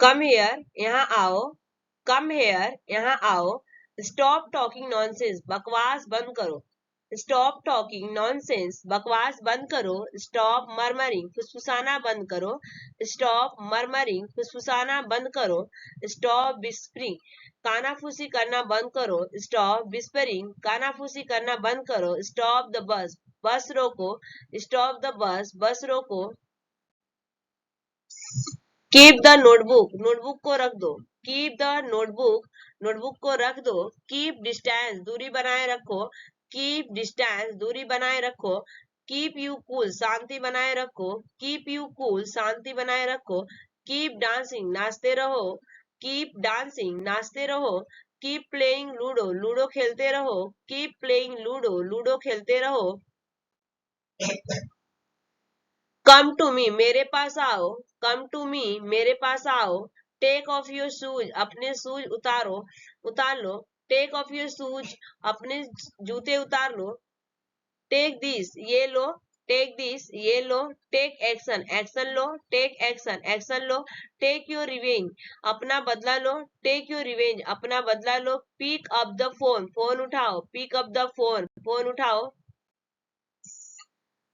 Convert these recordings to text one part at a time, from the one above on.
Come here, यहाँ आओ, come here, यहाँ आओ, स्टॉप टॉकिंग नॉनसेंस, बकवास बंद करो, स्टॉप टॉकिंग नॉनसेंस, बकवास बंद करो, स्टॉप मरमरिंग, फुसफुसाना बंद करो, स्टॉप मरमरिंग, फुसफुसाना बंद करो, स्टॉप विस्परिंग, कानाफूसी करना बंद करो, स्टॉप विस्परिंग, कानाफूसी करना बंद करो, स्टॉप द बस, बस रोको, स्टॉप द बस, बस रोको, कीप द नोटबुक, नोटबुक को रख दो, कीप द नोटबुक, नोटबुक को रख दो, कीप डिस्टेंस, दूरी बनाए रखो, कीप डिस्टेंस, दूरी बनाए रखो, कीप यू कूल, शांति बनाए रखो, कीप यू कूल, शांति बनाए रखो, कीप डांसिंग, नाचते रहो, कीप डांसिंग, नाचते रहो, कीप प्लेइंग लूडो, लूडो खेलते रहो, कीप प्लेइंग लूडो, लूडो खेलते रहो, कम टू मी, मेरे पास आओ, कम टू मी, मेरे पास आओ, टेक ऑफ योर शूज, अपने शूज उतारो, उतार लो, टेक ऑफ योर शूज, अपने जूते उतार लो, टेक दिस, ये लो, टेक दिस, ये लो, टेक एक्शन, एक्शन लो, टेक एक्शन, एक्शन लो, टेक योर रिवेंज, अपना बदला लो, टेक योर रिवेंज, अपना बदला लो, pick up the phone, phone उठाओ, pick up the phone, phone उठाओ,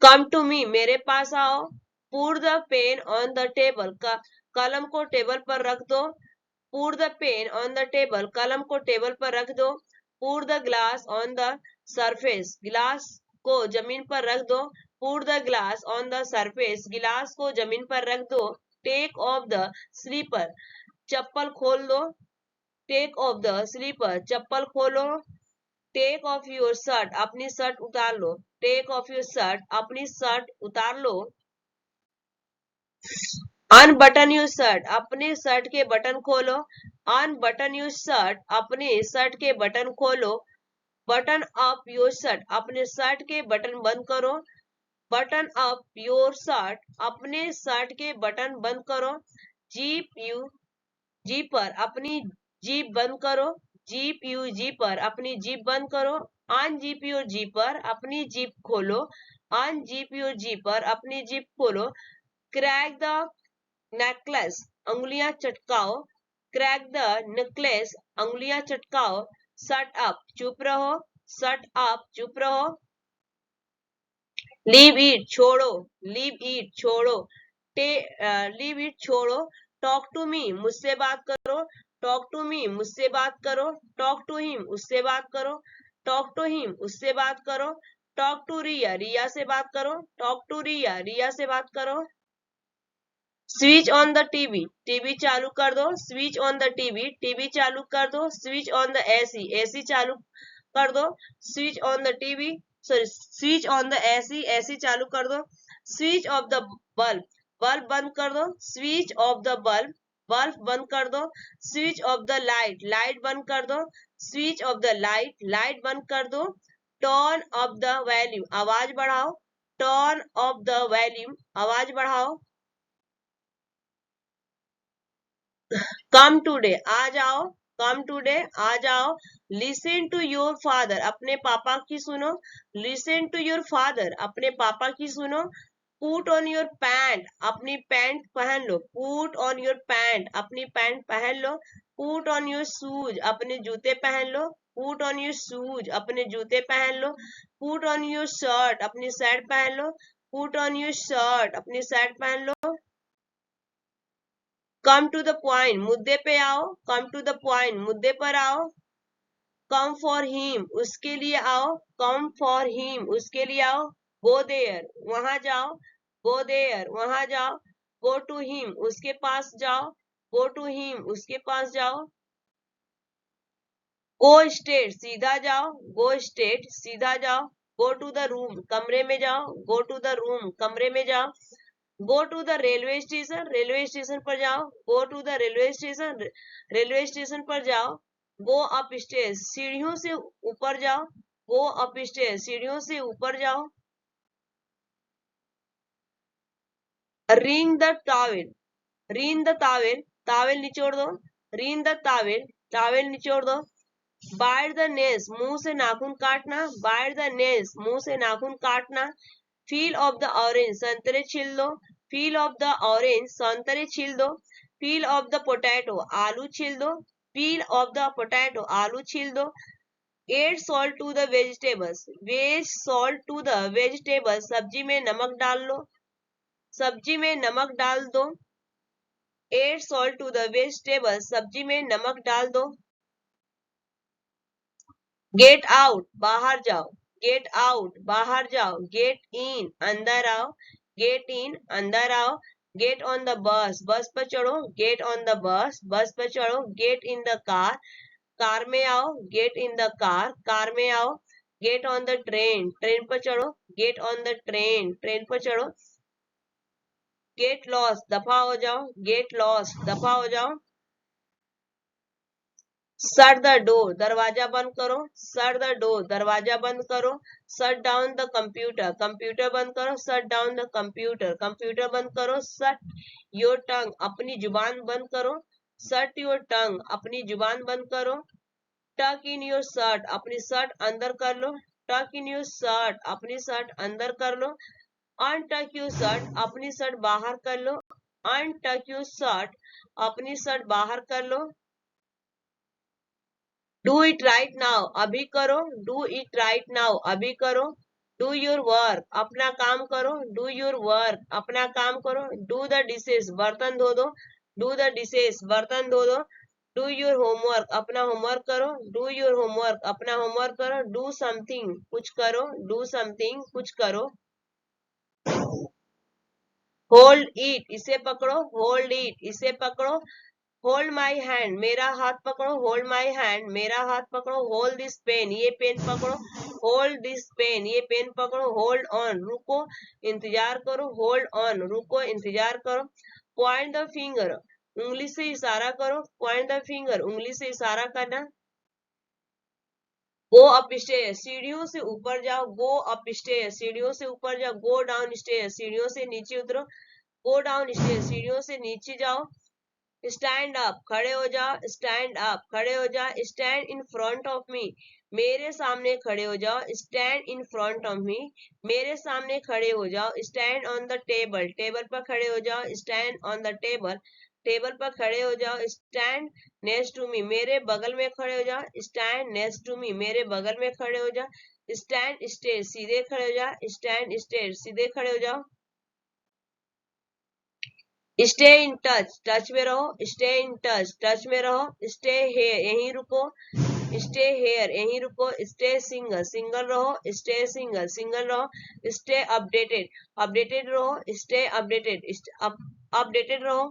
कम टू मी, मेरे पास आओ, put the pen on the table, कलम को टेबल पर रख दो, put the pen on the table, कलम को टेबल पर रख दो, put the glass on the surface, गिलास को जमीन पर रख दो, put the glass on the surface, गिलास को जमीन पर रख दो, टेक ऑफ द स्लीपर, चप्पल खोल दो, टेक ऑफ द स्लीपर, चप्पल खोलो, टेक ऑफ योर शर्ट, अपनी शर्ट उतार लो, टेक ऑफ योर शर्ट, अपनी शर्ट उतार लो, अनबटन योर शर्ट, अपने शर्ट के बटन खोलो, अनबटन योर शर्ट, अपने शर्ट के बटन खोलो, बटन अप योर शर्ट, अपने शर्ट के बटन बंद करो, बटन अप योर शर्ट, अपने शर्ट के बटन बंद करो, जीप यू जीप पर अपनी जीप बंद करो, जीप यू जीप पर अपनी जीप बंद करो, अनजीप योर जीप पर अपनी जीप खोलो, अनजीप योर जीप पर अपनी जीप खोलो, क्रैक द नेकलेस, अंगुलियां चटकाओ, क्रैक द नेकलेस, अंगुलियां चटकाओ, शट अप, चुप रहो, शट अप, चुप रहो, लीव इट, छोड़ो, लीव इट, छोड़ो, लीव इट, छोड़ो, टॉक टू मी, मुझसे बात करो, टॉक टू मी, मुझसे बात करो, टॉक टू हिम, उससे बात करो, टॉक टू हिम, उससे बात करो, टॉक टू रिया, रिया से बात करो, टॉक टू रिया, रिया से बात करो, switch on the TV, TV चालू कर दो, switch on the TV, TV चालू कर दो, switch on the AC, AC चालू कर दो, switch on the TV, sorry switch on the AC, AC चालू कर दो, switch off the bulb, bulb बंद कर दो, switch off the bulb, bulb बंद कर दो, switch off the light, light बंद कर दो, switch off the light, light बंद कर दो, टर्न अप द वॉल्यूम, आवाज बढ़ाओ, टर्न अप द वॉल्यूम, आवाज बढ़ाओ, कम टूडे, आ जाओ, कम टूडे, आ जाओ, लिसन टू योर फादर, अपने पापा की सुनो, लिसन टू योर फादर, अपने पापा की सुनो, पुट ऑन योर पैंट, अपनी पैंट पहन लो, पुट ऑन योर पैंट, अपनी पैंट पहन लो, पुट ऑन योर शूज, अपने जूते पहन लो, पुट ऑन योर शूज, अपने जूते पहन लो, पुट ऑन योर शर्ट, अपनी शर्ट पहन लो, पुट ऑन योर शर्ट, अपनी शर्ट पहन लो, कम टू द पॉइंट, मुद्दे पे आओ, कम टू द पॉइंट, मुद्दे पर आओ, कम फॉर हिम, उसके लिए आओ, कम फॉर हिम, उसके लिए आओ, गो देयर, वहां जाओ, गो देयर, वहां जाओ, गो टू हिम, उसके पास जाओ, गो टू हिम, उसके पास जाओ, गो स्ट्रेट, सीधा जाओ, गो स्ट्रेट, सीधा जाओ, गो टू द रूम, कमरे में जाओ, गो टू द रूम, कमरे में जाओ, go to the railway station, railway station पर जाओ, go to the railway station, railway station पर जाओ, गो अप स्टेज, सीढ़ियों से ऊपर जाओ, गो अप स्टेज, सीढ़ियों से ऊपर जाओ, ring the towel, ring the towel, towel निचोड़ दो, रिंग द टॉवेल, टॉवेल निचोड़ दो, बाइट द नेल्स, मुंह से नाखून काटना, बाइट द नेल्स, मुंह से नाखून काटना, फील ऑफ द ऑरेंज, संतरे छील दो, फील ऑफ द ऑरेंज, संतरे छील दो, peel of the potato, आलू छील दो, peel of the potato, आलू छील दो, add salt to the vegetables, veg salt to the vegetables, सब्जी में नमक डाल लो, सब्जी में नमक डाल दो, add salt to the vegetables, सब्जी में नमक डाल दो, get out, बाहर जाओ, get out, बाहर जाओ, get in, अंदर आओ, get in, अंदर आओ, get on the bus, बस पर चढ़ो, get on the bus, बस पर चढ़ो, get in the car, car में आओ, get in the car, car में आओ, get on the train, train पर चढ़ो, get on the train, train पर चढ़ो, get lost, दफा हो जाओ, get lost, दफा हो जाओ, shut the door, दरवाजा बंद करो, shut the door, दरवाजा बंद करो, shut down the computer, computer बंद करो, shut down the computer, computer बंद करो, shut your tongue, अपनी जुबान बंद करो, shut your tongue, अपनी जुबान बंद करो, tuck in your shirt, अपनी शर्ट अंदर कर लो, tuck in your shirt, अपनी शर्ट अंदर कर लो, untuck your shirt, अपनी शर्ट बाहर कर लो, untuck your shirt, अपनी शर्ट बाहर कर लो, डू इट राइट नाउ, अभी करो, डू इट राइट नाउ, अभी करो, डू योर वर्क, अपना काम करो, डू योर वर्क, अपना काम करो, डू द डिशेस, बर्तन धो दो, डू द डिशेस, बर्तन धो दो, डू योर होमवर्क, अपना होमवर्क करो, डू योर होमवर्क, अपना होमवर्क करो, डू समथिंग, कुछ करो, डू समथिंग, कुछ करो, होल्ड इट, इसे पकड़ो, होल्ड इट, इसे पकड़ो, होल्ड माई हैंड, मेरा हाथ पकड़ो, होल्ड माई हैंड, मेरा हाथ पकड़ो, होल्ड दिस पेन, ये पेन पकड़ो, होल्ड दिस पेन, ये पेन पकड़ो, होल्ड ऑन, रुको, इंतजार करो, होल्ड ऑन, रुको, इंतजार करो, पॉइंट द फिंगर, उंगली से इशारा करो, पॉइंट द फिंगर, उंगली से इशारा करना, गो अप स्टेयर, सीढ़ियों से ऊपर जाओ, गो अप स्टेयर, सीढ़ियों से ऊपर जाओ, गो डाउन स्टेयर, सीढ़ियों से नीचे उतरो, गो डाउन स्टेयर, सीढ़ियों से नीचे जाओ, स्टैंड अप, खड़े हो जाओ, स्टैंड अप, खड़े हो जाओ, stand in front of me, मेरे सामने खड़े हो जाओ, stand in front of me, मेरे सामने खड़े हो जाओ, stand on the table, table पर खड़े हो जाओ, stand on the table, table पर खड़े हो जाओ, स्टैंड नेक्स्ट टू मी, मेरे बगल में खड़े हो जाओ, स्टैंड नेक्स्ट टू मी, मेरे बगल में खड़े हो जाओ, स्टैंड स्ट्रेट, सीधे खड़े हो जाओ, स्टैंड स्ट्रेट, सीधे खड़े हो जाओ, स्टे इन टच, टच में रहो, स्टे इन टच, टच में रहो, स्टे हेयर, यहीं रुको, स्टे हेयर, यहीं रुको, स्टे सिंगल, सिंगल रहो, स्टे सिंगल, सिंगल रहो, स्टे अपडेटेड, अपडेटेड रहो, स्टे अपडेटेड, अपडेटेड रहो,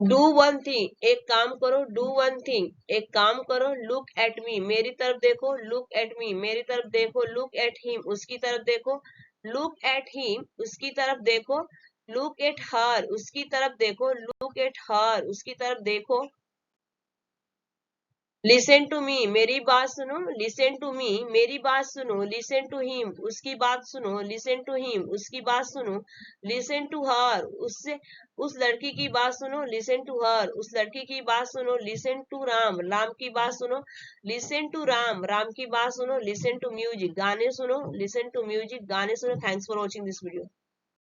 डू वन थिंग, एक काम करो, डू वन थिंग, एक काम करो, लुक एट मी, मेरी तरफ देखो, लुक एट मी, मेरी तरफ देखो, लुक एट हिम, उसकी तरफ देखो, लुक एट हिम, उसकी तरफ देखो, लुक एट हर, उसकी तरफ देखो, लुक एट हर, उसकी तरफ देखो, लिसन टू मी, मेरी बात सुनो, लिसन टू मी, मेरी बात सुनो, लिसन टू हिम, उसकी बात सुनो, लिसन टू हिम, उसकी बात सुनो, लिसन टू हर, उससे उस लड़की की बात सुनो, लिसन टू हर, उस लड़की की बात सुनो, लिसन टू राम, राम की बात सुनो, लिसन टू राम, राम की बात सुनो, लिसन टू म्यूजिक, गाने सुनो, लिसन टू म्यूजिक, गाने सुनो। Thanks for watching this video.